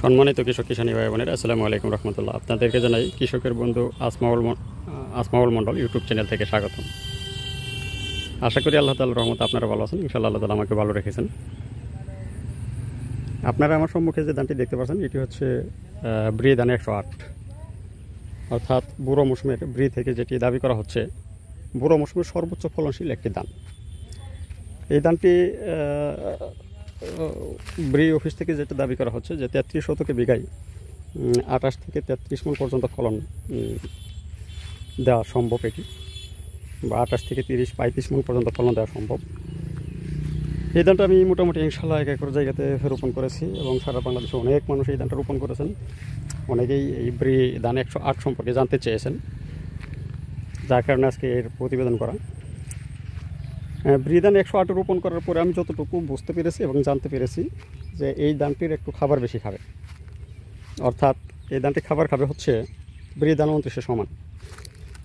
সম্মানিত কৃষক কিষানী ভাই বোনেরা, আসসালামু আলাইকুম রহমতুল্লাহ। আপনাদেরকে জানাই কৃষকের বন্ধু আসমাউল মণ্ডল ইউটিউব চ্যানেল থেকে স্বাগতম। আশা করি আল্লাহ তাআলার রহমতে আপনারা ভালো আছেন। ইনশাআল্লাহ আল্লাহ তাআলা আমাকে ভালো রেখেছেন। আপনারা আমার সম্মুখে যে ধানটি দেখতে পাচ্ছেন, এটি হচ্ছে ব্রি ধান 108, অর্থাৎ বুড়ো মৌসুমের ব্রি থেকে যেটি দাবি করা হচ্ছে বুড়ো মৌসুমের সর্বোচ্চ ফলনশীল একটি ধান। এই ধানটি ব্রি অফিস থেকে যেটা দাবি করা হচ্ছে যে 33 শতকে বিঘায় 28 থেকে 33 মণ পর্যন্ত ফলন দেওয়া সম্ভব, এটি বা 28 থেকে 30-35 মণ পর্যন্ত ফলন দেওয়া সম্ভব। এই ধানটা আমি মোটামুটি ইনশাআল্লাহ 1 একর জায়গাতে রোপণ করেছি এবং সারা বাংলাদেশে অনেক মানুষ এই ধানটা রোপণ করেছেন। অনেকেই এই ব্রি ধান 108 সম্পর্কে জানতে চেয়েছেন, যার কারণে আজকে এর প্রতিবেদন করা। ব্রি ধান 108 রোপণ করার পরে আমি যতটুকু বুঝতে পেরেছি এবং জানতে পেরেছি যে এই ধানটির একটু খাবার বেশি খাবে, অর্থাৎ এই ধানটি খাবার খাবে হচ্ছে ব্রি ধান 29-এর সমান।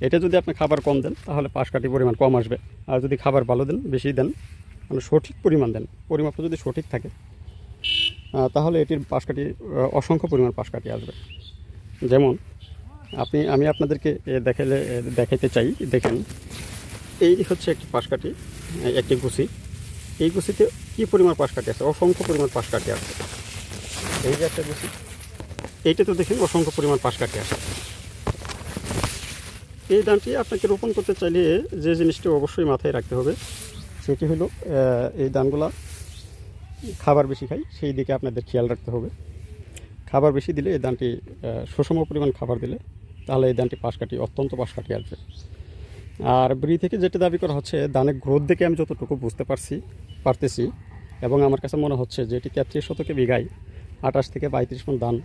এটা যদি আপনি খাবার কম দেন তাহলে পাশ কাঠি পরিমাণ কম আসবে, আর যদি খাবার ভালো দেন, বেশি দেন, মানে সঠিক পরিমাণ দেন, পরিমাপটা যদি সঠিক থাকে তাহলে এটির পাশ কাঠি অসংখ্য পরিমাণ পাশ কাঠি আসবে। যেমন আমি আপনাদেরকে দেখাইতে চাই, দেখেন এই হচ্ছে একটি পাশ কাঠি, একটি গুছি। এই গুছিতে কী পরিমাণ পাশ কাঠি আছে, অসংখ্য পরিমাণ পাশ কাঠি আছে। এই যে একটা গুছি, এইটা তো দেখেন অসংখ্য পরিমাণ পাশ কাঠি আছে। এই ধানটি আপনাকে রোপণ করতে চাইলে যে জিনিসটি অবশ্যই মাথায় রাখতে হবে সেটি হলো এই ধানগুলা খাবার বেশি খায়, সেই দিকে আপনাদের খেয়াল রাখতে হবে। খাবার বেশি দিলে এই ধানটি সুষম পরিমাণ খাবার দিলে তাহলে এই ধানটি পাশ কাঠি অত্যন্ত পাশ কাঠি আসবে। আর ব্রি থেকে যেটা দাবি করা হচ্ছে ধানের গ্রোথ দেখে আমি যতটুকু বুঝতে পারতেছি এবং আমার কাছে মনে হচ্ছে যে এটি 33 শতকে বিঘায় 28 থেকে 32 মণ ধান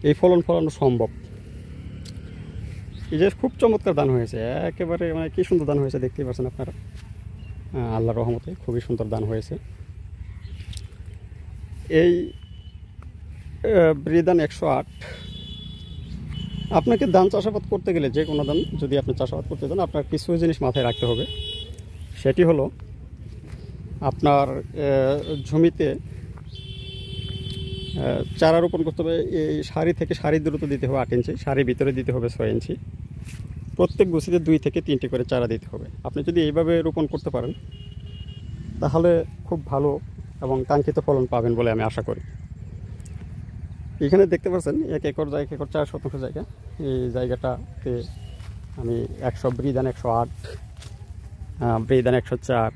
এই ফলানো সম্ভব। এই যে খুব চমৎকার ধান হয়েছে, একেবারে মানে কী সুন্দর ধান হয়েছে দেখতেই পাচ্ছেন আপনারা। আল্লাহর রহমতে খুবই সুন্দর ধান হয়েছে। এই ব্রি ধান 108 আপনাকে ধান চাষাবাদ করতে গেলে, যে কোনো ধান যদি আপনি চাষাবাদ করতে চান, আপনার কিছু জিনিস মাথায় রাখতে হবে। সেটি হলো আপনার জমিতে চারা রোপণ করতে হবে। এই সারি থেকে সারির দূরত্ব দিতে হবে 8 ইঞ্চি, সারির ভিতরে দিতে হবে 6 ইঞ্চি। প্রত্যেক গুছিতে 2 থেকে 3টে করে চারা দিতে হবে। আপনি যদি এইভাবে রোপণ করতে পারেন তাহলে খুব ভালো এবং কাঙ্ক্ষিত ফলন পাবেন বলে আমি আশা করি। এখানে দেখতে পাচ্ছেন 1 একর 4 শতাংশ জায়গা। এই জায়গাটাতে আমি 100 ব্রি ধান 108, ব্রি ধান 104,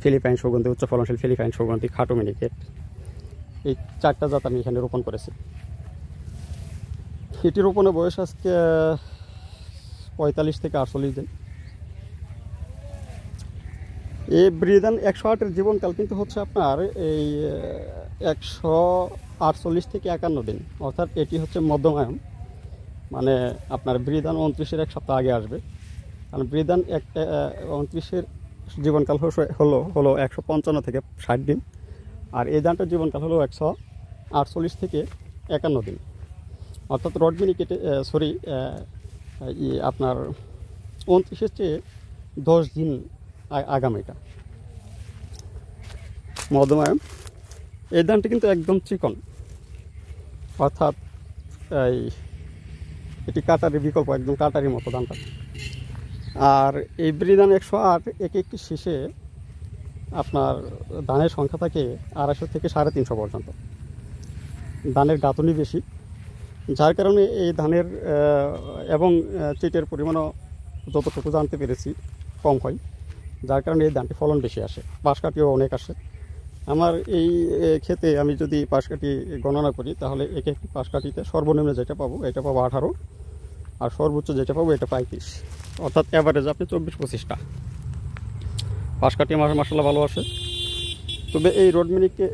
ফিলিপাইন সুগন্ধি, উচ্চ ফলনশীল ফিলিপাইন সুগন্ধি, খাটো মিনিকেট, এই 4টা জাত আমি এখানে রোপণ করেছি। এটি রোপণের বয়স আজকে 45 থেকে 48 দিন। এই ব্রি ধান 108-এর জীবনকাল কিন্তু হচ্ছে আপনার এই 148 থেকে 51 দিন, অর্থাৎ এটি হচ্ছে মধ্যমায়ন। মানে আপনার ব্রি ধান 29-এর 1 সপ্তাহ আগে আসবে, কারণ ব্রি ধান 29-এর জীবনকাল হলো 155 থেকে 60 দিন, আর এই ধানটার জীবনকাল হলো 148 থেকে 51 দিন, অর্থাৎ রড মিনিকেটে আপনার 29-এর চেয়ে 10 দিন আগামীটা মধ্যমায়ন। এই ধানটি কিন্তু একদম চিকন, অর্থাৎ এটি কাটারি বিকল্প, একদম কাটারির মতো ধানটা। আর এই ব্রি ধান 108 একটি শীষে আপনার ধানের সংখ্যা থাকে 250 থেকে 350 পর্যন্ত। ধানের গাঁথনি বেশি, যার কারণে এই ধানের এবং চিটের পরিমাণও যতটুকু জানতে পেরেছি কম হয়, যার কারণে এই ধানটি ফলন বেশি আসে, পাশ কাঠিও অনেক আসে। আমার এই ক্ষেতে আমি যদি পাশ কাঠি গণনা করি তাহলে একটি পাশ কাঠিতে সর্বনিম্ন যেটা পাবো এটা পাবো 18, আর সর্বোচ্চ যেটা পাবো এটা 35, অর্থাৎ অ্যাভারেজ আপনি 24-25টা পাশ কাঠি আমার মাসাল্লাহ ভালো আসে। তবে এই রড মিনিকে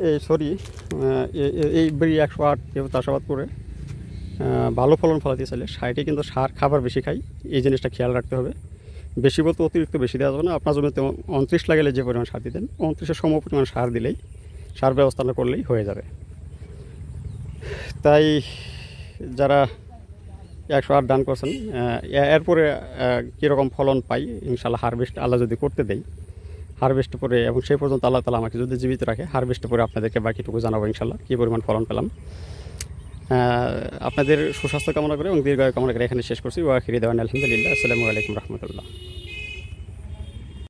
এই ব্রি 108 কেউ চাষাবাদ করে ভালো ফলন ফলাতে চাইলে সাইডে কিন্তু সার খাবার বেশি খাই, এই জিনিসটা খেয়াল রাখতে হবে। বেশি বলতে অতিরিক্ত বেশি দেওয়া যাবে না। আপনার জমিতে 29 লাগালে যে পরিমাণ সার দিতেন 29-এর সম পরিমাণ সার দিলেই, সার ব্যবস্থা করলেই হয়ে যাবে। তাই যারা 108 ধান করছেন, এরপরে কীরকম ফলন পাই ইনশাল্লাহ হারভেস্ট আল্লাহ যদি করতে দেয়, হারভেস্ট করে, এবং সেই পর্যন্ত আল্লাহ তাআলা আমাকে যদি জীবিত রাখে, হারভেস্ট করে আপনাদেরকে বাকিটুকু জানাবো ইনশাল্লাহ কী পরিমাণ ফলন পেলাম। আপনাদের সুস্বাস্থ্য কামনা করে এবং দীর্ঘায়ু কামনা করে এখানে শেষ করছি। ওয়া আখিরি দাওয়ানা আলহামদুলিল্লাহ। আসসালামু আলাইকুম রহমতুল্লাহ।